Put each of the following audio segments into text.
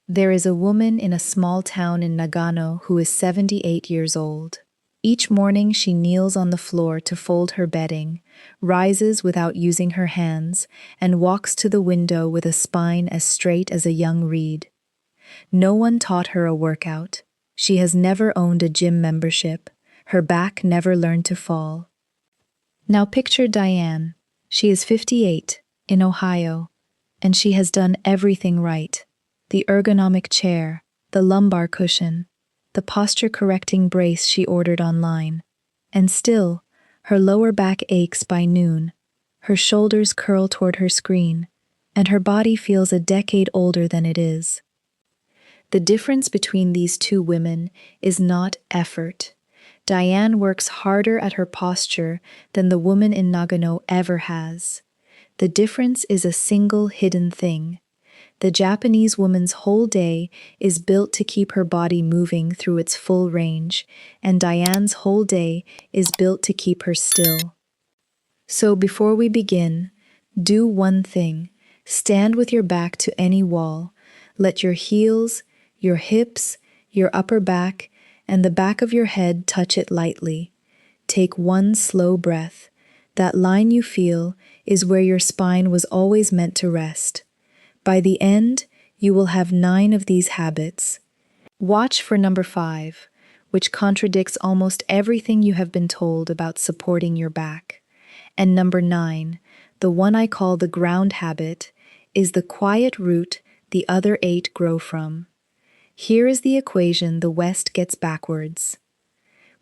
There is a woman in a small town in Nagano who is 78 years old. Each morning she kneels on the floor to fold her bedding, rises without using her hands, and walks to the window with a spine as straight as a young reed. No one taught her a workout. She has never owned a gym membership. Her back never learned to fall. Now picture Diane. She is 58, in Ohio, and she has done everything right. The ergonomic chair, the lumbar cushion, the posture-correcting brace she ordered online. And still, her lower back aches by noon, her shoulders curl toward her screen, and her body feels a decade older than it is. The difference between these two women is not effort. Diane works harder at her posture than the woman in Nagano ever has. The difference is a single hidden thing. The Japanese woman's whole day is built to keep her body moving through its full range, and Diane's whole day is built to keep her still. So before we begin, do one thing. Stand with your back to any wall. Let your heels, your hips, your upper back, and the back of your head touch it lightly. Take one slow breath. That line you feel is where your spine was always meant to rest. By the end, you will have 9 of these habits. Watch for number 5, which contradicts almost everything you have been told about supporting your back. And number 9, the one I call the ground habit, is the quiet root the other 8 grow from. Here is the equation the West gets backwards.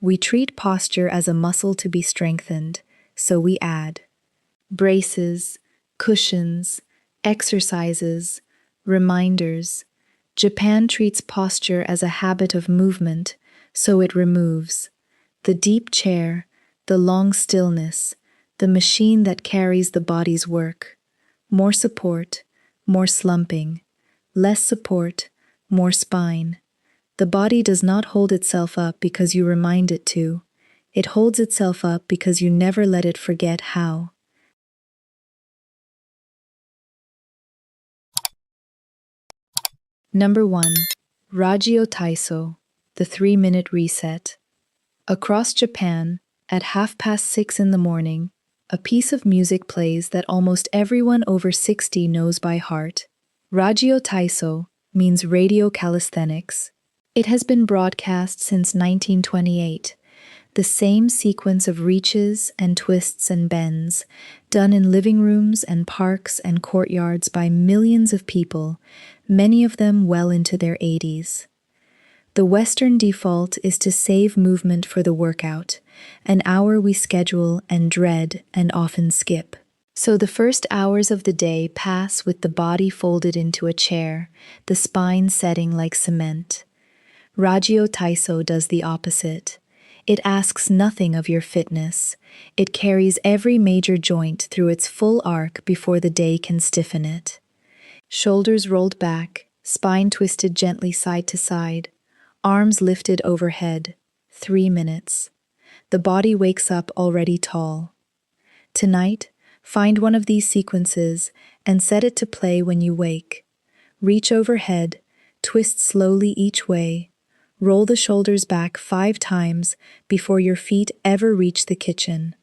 We treat posture as a muscle to be strengthened, so we add braces, cushions, exercises, reminders. Japan treats posture as a habit of movement, so it removes the deep chair, the long stillness, the machine that carries the body's work. More support, more slumping. Less support, more spine. The body does not hold itself up because you remind it to. It holds itself up because you never let it forget how. Number 1. Rajio taiso, the 3-minute reset. Across Japan, at 6:30 in the morning, a piece of music plays that almost everyone over 60 knows by heart. Rajio taiso means radio calisthenics. It has been broadcast since 1928, the same sequence of reaches and twists and bends, done in living rooms and parks and courtyards by millions of people, many of them well into their 80s. The Western default is to save movement for the workout, an hour we schedule and dread and often skip. So the first hours of the day pass with the body folded into a chair, the spine setting like cement. Rajio taiso does the opposite. It asks nothing of your fitness. It carries every major joint through its full arc before the day can stiffen it. Shoulders rolled back, spine twisted gently side to side, arms lifted overhead. 3 minutes. The body wakes up already tall. Tonight, find one of these sequences and set it to play when you wake. Reach overhead, twist slowly each way, roll the shoulders back 5 times before your feet ever reach the kitchen.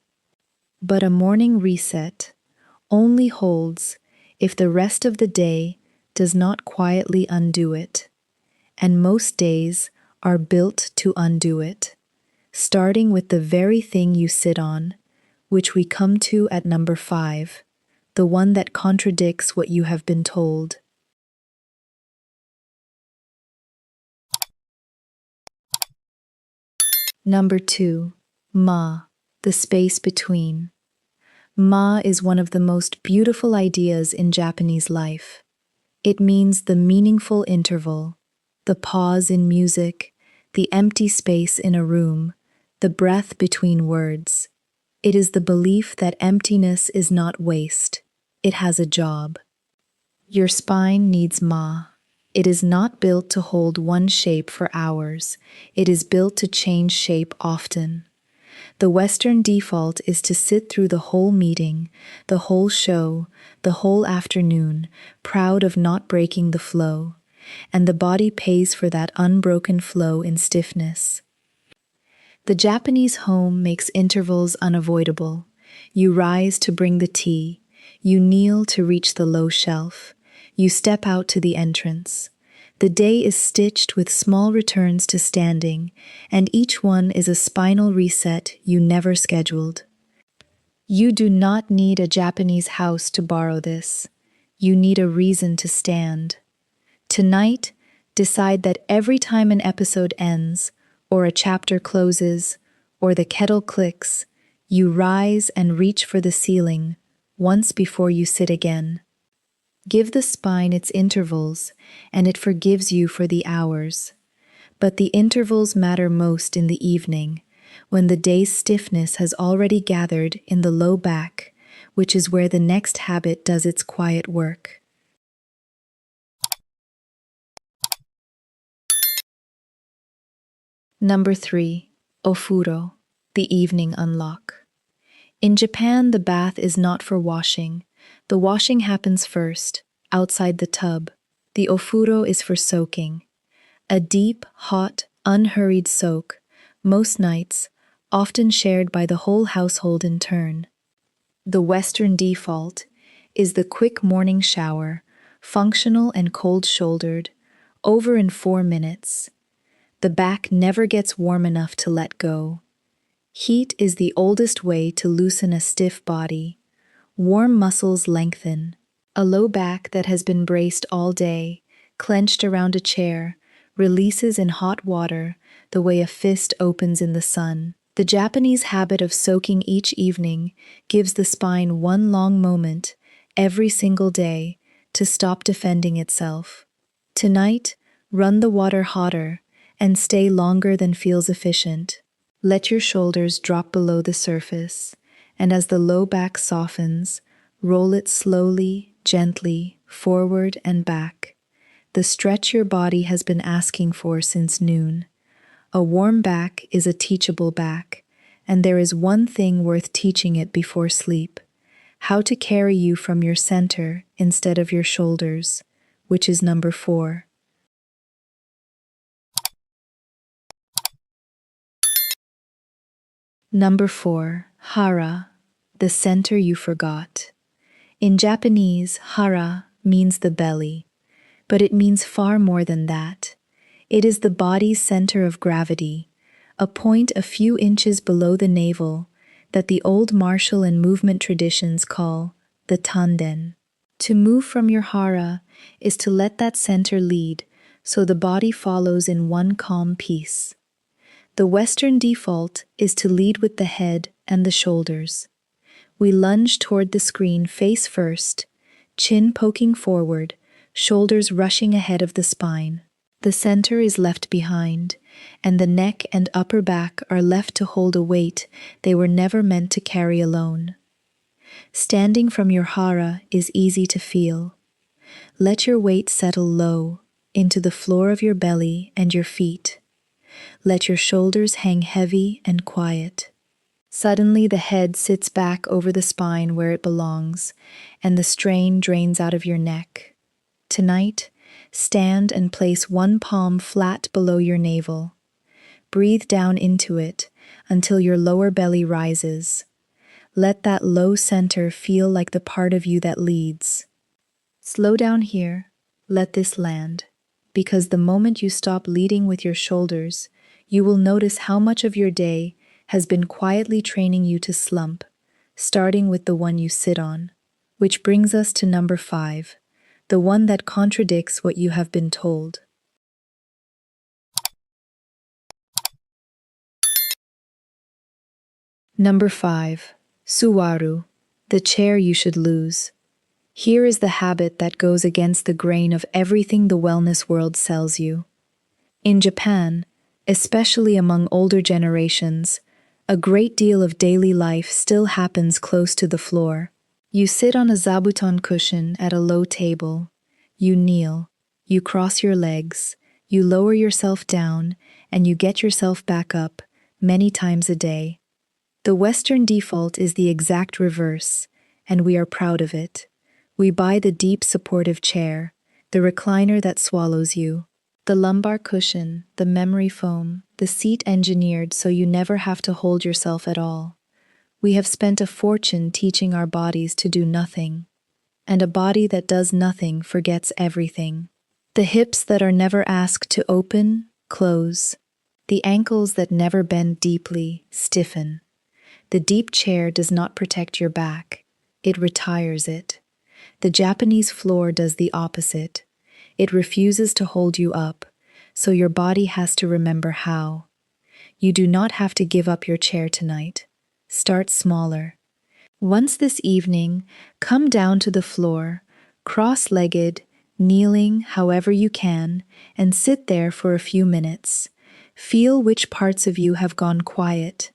But a morning reset only holds if the rest of the day does not quietly undo it. And most days are built to undo it, starting with the very thing you sit on, which we come to at number 5, the one that contradicts what you have been told. Number 2, ma, the space between. Ma is one of the most beautiful ideas in Japanese life. It means the meaningful interval, the pause in music, the empty space in a room, the breath between words. It is the belief that emptiness is not waste. It has a job. Your spine needs ma. It is not built to hold one shape for hours. It is built to change shape often. The Western default is to sit through the whole meeting, the whole show, the whole afternoon, proud of not breaking the flow. and the body pays for that unbroken flow in stiffness. The Japanese home makes intervals unavoidable. You rise to bring the tea. You kneel to reach the low shelf. You step out to the entrance. The day is stitched with small returns to standing, and each one is a spinal reset you never scheduled. You do not need a Japanese house to borrow this. You need a reason to stand. Tonight, decide that every time an episode ends, or a chapter closes, or the kettle clicks, you rise and reach for the ceiling once before you sit again. Give the spine its intervals, and it forgives you for the hours. But the intervals matter most in the evening, when the day's stiffness has already gathered in the low back, which is where the next habit does its quiet work. Number 3. Ofuro, the evening unlock. In Japan, the bath is not for washing. The washing happens first, outside the tub. The ofuro is for soaking. A deep, hot, unhurried soak, most nights, often shared by the whole household in turn. The Western default is the quick morning shower, functional and cold-shouldered, over in 4 minutes. The back never gets warm enough to let go. Heat is the oldest way to loosen a stiff body. Warm muscles lengthen. A low back that has been braced all day, clenched around a chair, releases in hot water the way a fist opens in the sun. The Japanese habit of soaking each evening gives the spine one long moment every single day to stop defending itself. Tonight, run the water hotter and stay longer than feels efficient. Let your shoulders drop below the surface, and as the low back softens, roll it slowly, gently, forward and back. The stretch your body has been asking for since noon. A warm back is a teachable back, and there is one thing worth teaching it before sleep: how to carry you from your center instead of your shoulders, which is number 4. Number 4, Hara, the center you forgot. In Japanese, Hara means the belly, but it means far more than that. It is the body's center of gravity, a point a few inches below the navel that the old martial and movement traditions call the tanden. To move from your Hara is to let that center lead, so the body follows in one calm piece. The Western default is to lead with the head and the shoulders. We lunge toward the screen face first, chin poking forward, shoulders rushing ahead of the spine. The center is left behind, and the neck and upper back are left to hold a weight they were never meant to carry alone. Standing from your Hara is easy to feel. Let your weight settle low into the floor of your belly and your feet. Let your shoulders hang heavy and quiet. Suddenly the head sits back over the spine where it belongs, and the strain drains out of your neck. Tonight, stand and place one palm flat below your navel. Breathe down into it until your lower belly rises. Let that low center feel like the part of you that leads. Slow down here. Let this land. Because the moment you stop leading with your shoulders, you will notice how much of your day has been quietly training you to slump, starting with the one you sit on. Which brings us to number 5, the one that contradicts what you have been told. Number 5, Suwaru, the chair you should lose. Here is the habit that goes against the grain of everything the wellness world sells you. In Japan, especially among older generations, a great deal of daily life still happens close to the floor. You sit on a zabuton cushion at a low table. You kneel. You cross your legs. You lower yourself down, and you get yourself back up many times a day. The Western default is the exact reverse, and we are proud of it. We buy the deep supportive chair, the recliner that swallows you, the lumbar cushion, the memory foam, the seat engineered so you never have to hold yourself at all. We have spent a fortune teaching our bodies to do nothing, and a body that does nothing forgets everything. The hips that are never asked to open, close. The ankles that never bend deeply, stiffen. The deep chair does not protect your back, it retires it. The Japanese floor does the opposite. It refuses to hold you up, so your body has to remember how. You do not have to give up your chair tonight. Start smaller. Once this evening, come down to the floor, cross-legged, kneeling however you can, and sit there for a few minutes. Feel which parts of you have gone quiet.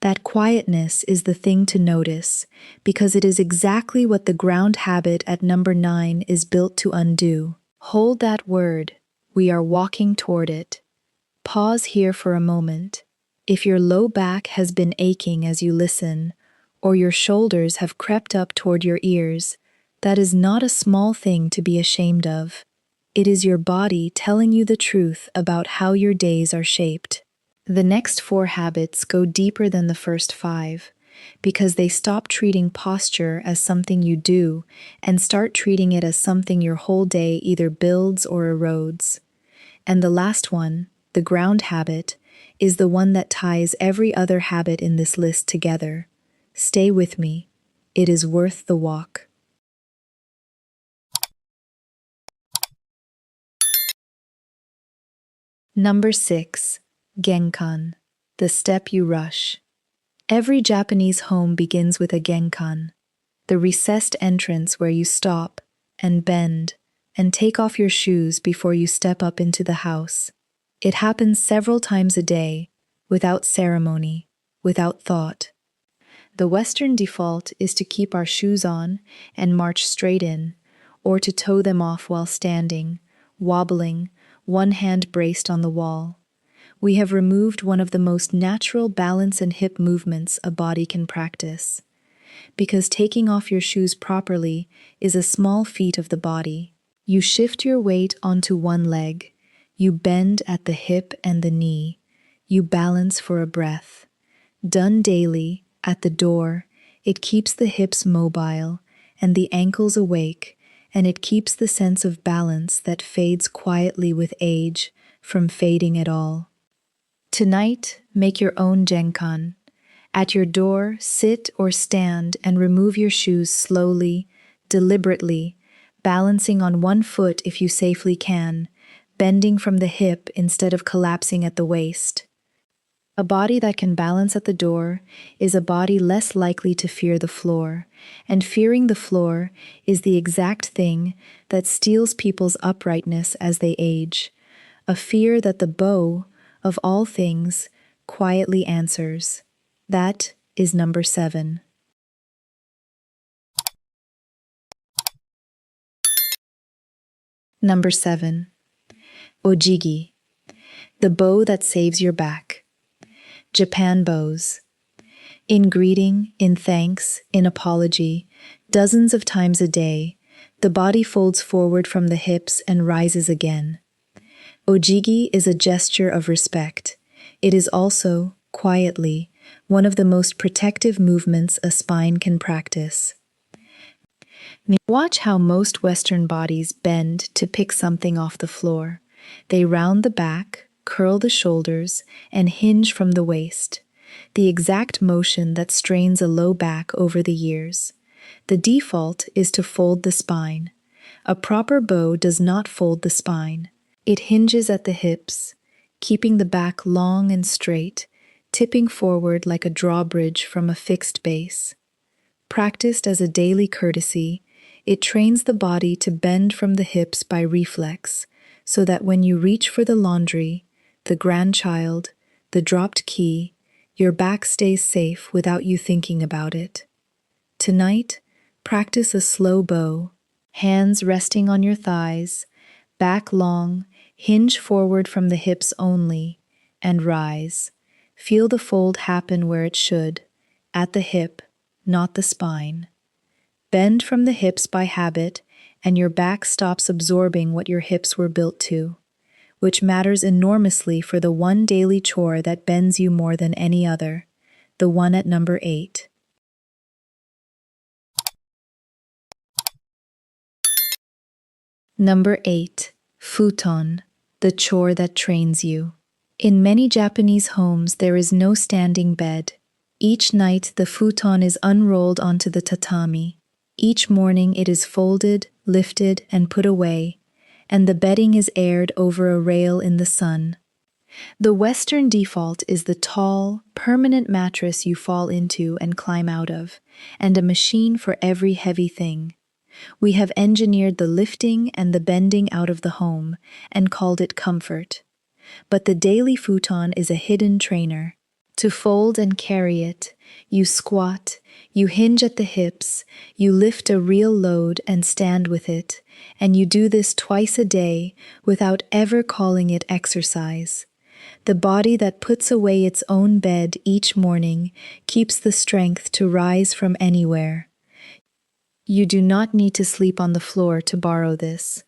That quietness is the thing to notice, because it is exactly what the ground habit at number 9 is built to undo. Hold that word. We are walking toward it. Pause here for a moment. If your low back has been aching as you listen, or your shoulders have crept up toward your ears, that is not a small thing to be ashamed of. It is your body telling you the truth about how your days are shaped. The next 4 habits go deeper than the first 5, because they stop treating posture as something you do and start treating it as something your whole day either builds or erodes. And the last one, the ground habit, is the one that ties every other habit in this list together. Stay with me. It is worth the walk. Number 6. Genkan, the step you rush. Every Japanese home begins with a genkan, the recessed entrance where you stop and bend and take off your shoes before you step up into the house. It happens several times a day, without ceremony, without thought. The Western default is to keep our shoes on and march straight in, or to toe them off while standing, wobbling, one hand braced on the wall. We have removed one of the most natural balance and hip movements a body can practice. Because taking off your shoes properly is a small feat of the body. You shift your weight onto one leg. You bend at the hip and the knee. You balance for a breath. Done daily, at the door, it keeps the hips mobile and the ankles awake, and it keeps the sense of balance that fades quietly with age from fading at all. Tonight, make your own Genkan. At your door, sit or stand and remove your shoes slowly, deliberately, balancing on one foot if you safely can, bending from the hip instead of collapsing at the waist. A body that can balance at the door is a body less likely to fear the floor, and fearing the floor is the exact thing that steals people's uprightness as they age, a fear that the bow, of all things, quietly answers. That is number 7. Number 7. Ojigi, the bow that saves your back. Japan bows. In greeting, in thanks, in apology, dozens of times a day, the body folds forward from the hips and rises again. Ojigi is a gesture of respect. It is also, quietly, one of the most protective movements a spine can practice. Watch how most Western bodies bend to pick something off the floor. They round the back, curl the shoulders, and hinge from the waist, the exact motion that strains a low back over the years. The default is to fold the spine. A proper bow does not fold the spine. It hinges at the hips, keeping the back long and straight, tipping forward like a drawbridge from a fixed base. Practiced as a daily courtesy, it trains the body to bend from the hips by reflex, so that when you reach for the laundry, the grandchild, the dropped key, your back stays safe without you thinking about it. Tonight, practice a slow bow, hands resting on your thighs, back long, hinge forward from the hips only, and rise. Feel the fold happen where it should, at the hip, not the spine. Bend from the hips by habit and your back stops absorbing what your hips were built to, which matters enormously for the one daily chore that bends you more than any other, the one at number 8. Number 8. Futon, the chore that trains you. In many Japanese homes, there is no standing bed. Each night, the futon is unrolled onto the tatami. Each morning, it is folded, lifted, and put away, and the bedding is aired over a rail in the sun. The Western default is the tall, permanent mattress you fall into and climb out of, and a machine for every heavy thing. We have engineered the lifting and the bending out of the home and called it comfort. But the daily futon is a hidden trainer. To fold and carry it, you squat, you hinge at the hips, you lift a real load and stand with it, and you do this twice a day without ever calling it exercise. The body that puts away its own bed each morning keeps the strength to rise from anywhere. You do not need to sleep on the floor to borrow this.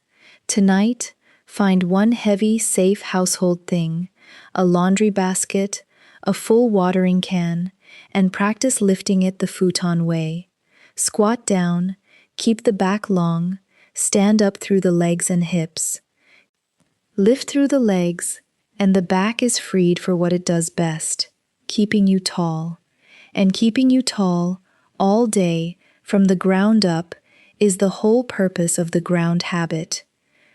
Tonight, find one heavy, safe household thing, a laundry basket, a full watering can, and practice lifting it the futon way. Squat down, keep the back long, stand up through the legs and hips. Lift through the legs, and the back is freed for what it does best, keeping you tall. And keeping you tall all day from the ground up is the whole purpose of the ground habit,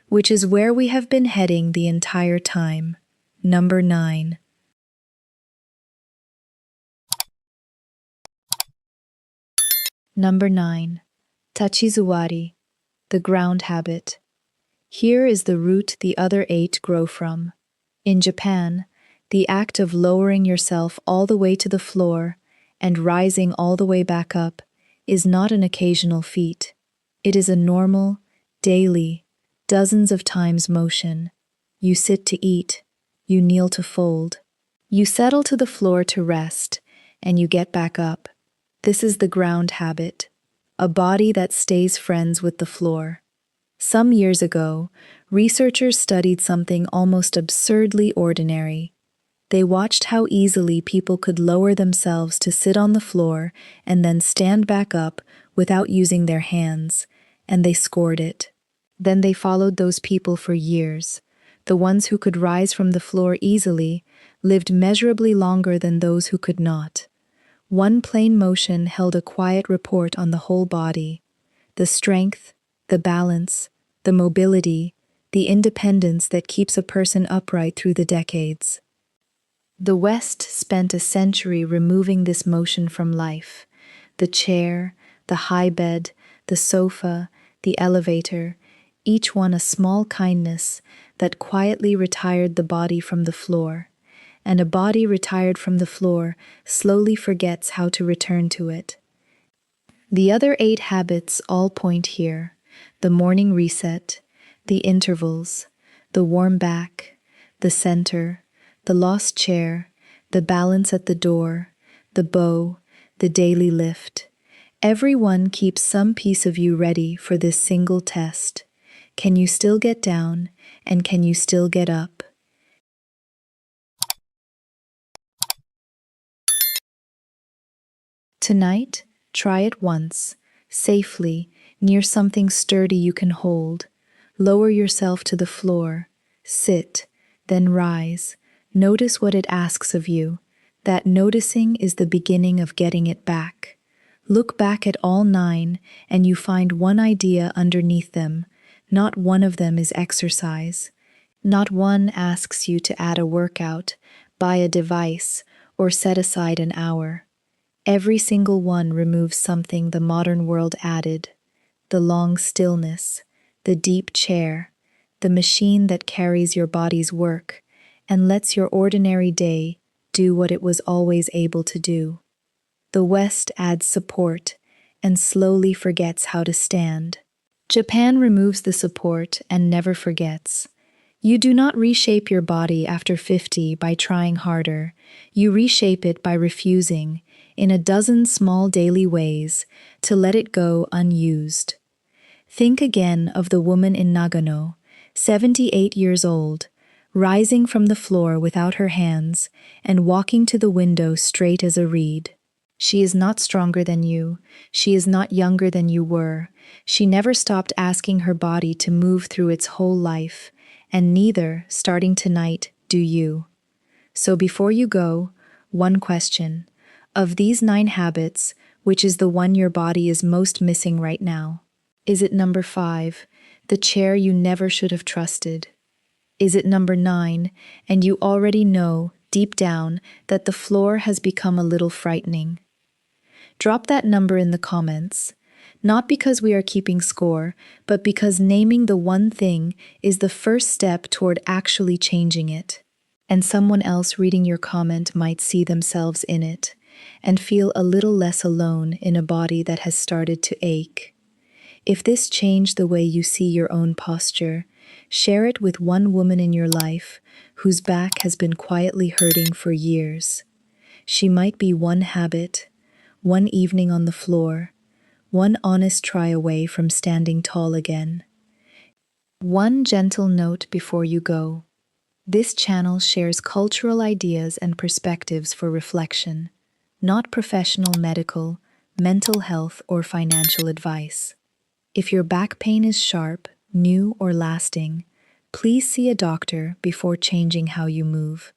which is where we have been heading the entire time. Number 9. Number 9. Tachizuwari, the ground habit. Here is the root the other 8 grow from. In Japan, the act of lowering yourself all the way to the floor and rising all the way back up is not an occasional feat. It is a normal, daily, dozens of times motion. You sit to eat, you kneel to fold, you settle to the floor to rest, and you get back up. This is the ground habit, a body that stays friends with the floor. Some years ago, researchers studied something almost absurdly ordinary. They watched how easily people could lower themselves to sit on the floor and then stand back up without using their hands, and they scored it. Then they followed those people for years. The ones who could rise from the floor easily lived measurably longer than those who could not. One plain motion held a quiet report on the whole body. The strength, the balance, the mobility, the independence that keeps a person upright through the decades. The West spent a century removing this motion from life. The chair, the high bed, the sofa, the elevator, each one a small kindness that quietly retired the body from the floor. And a body retired from the floor slowly forgets how to return to it. The other 8 habits all point here: the morning reset, the intervals, the warm back, the center, the lost chair, the balance at the door, the bow, the daily lift. Every one keeps some piece of you ready for this single test. Can you still get down, and can you still get up? Tonight, try it once, safely, near something sturdy you can hold. Lower yourself to the floor, sit, then rise. Notice what it asks of you. That noticing is the beginning of getting it back. Look back at all 9, and you find one idea underneath them. Not one of them is exercise. Not one asks you to add a workout, buy a device, or set aside an hour. Every single one removes something the modern world added: the long stillness, the deep chair, the machine that carries your body's work and lets your ordinary day do what it was always able to do. The West adds support and slowly forgets how to stand. Japan removes the support and never forgets. You do not reshape your body after 50 by trying harder. You reshape it by refusing, in a dozen small daily ways, to let it go unused. Think again of the woman in Nagano, 78 years old, rising from the floor without her hands and walking to the window straight as a reed. She is not stronger than you. She is not younger than you were. She never stopped asking her body to move through its whole life, and neither, starting tonight, do you. So before you go, one question. Of these 9 habits, which is the one your body is most missing right now? Is it number 5, the chair you never should have trusted? Is it number 9, and you already know, deep down, that the floor has become a little frightening? Drop that number in the comments, not because we are keeping score, but because naming the one thing is the first step toward actually changing it. And someone else reading your comment might see themselves in it and feel a little less alone in a body that has started to ache. If this changed the way you see your own posture, share it with one woman in your life whose back has been quietly hurting for years. She might be one habit, one evening on the floor, one honest try away from standing tall again. One gentle note before you go. This channel shares cultural ideas and perspectives for reflection, not professional medical, mental health, or financial advice. If your back pain is sharp, new, or lasting, please see a doctor before changing how you move.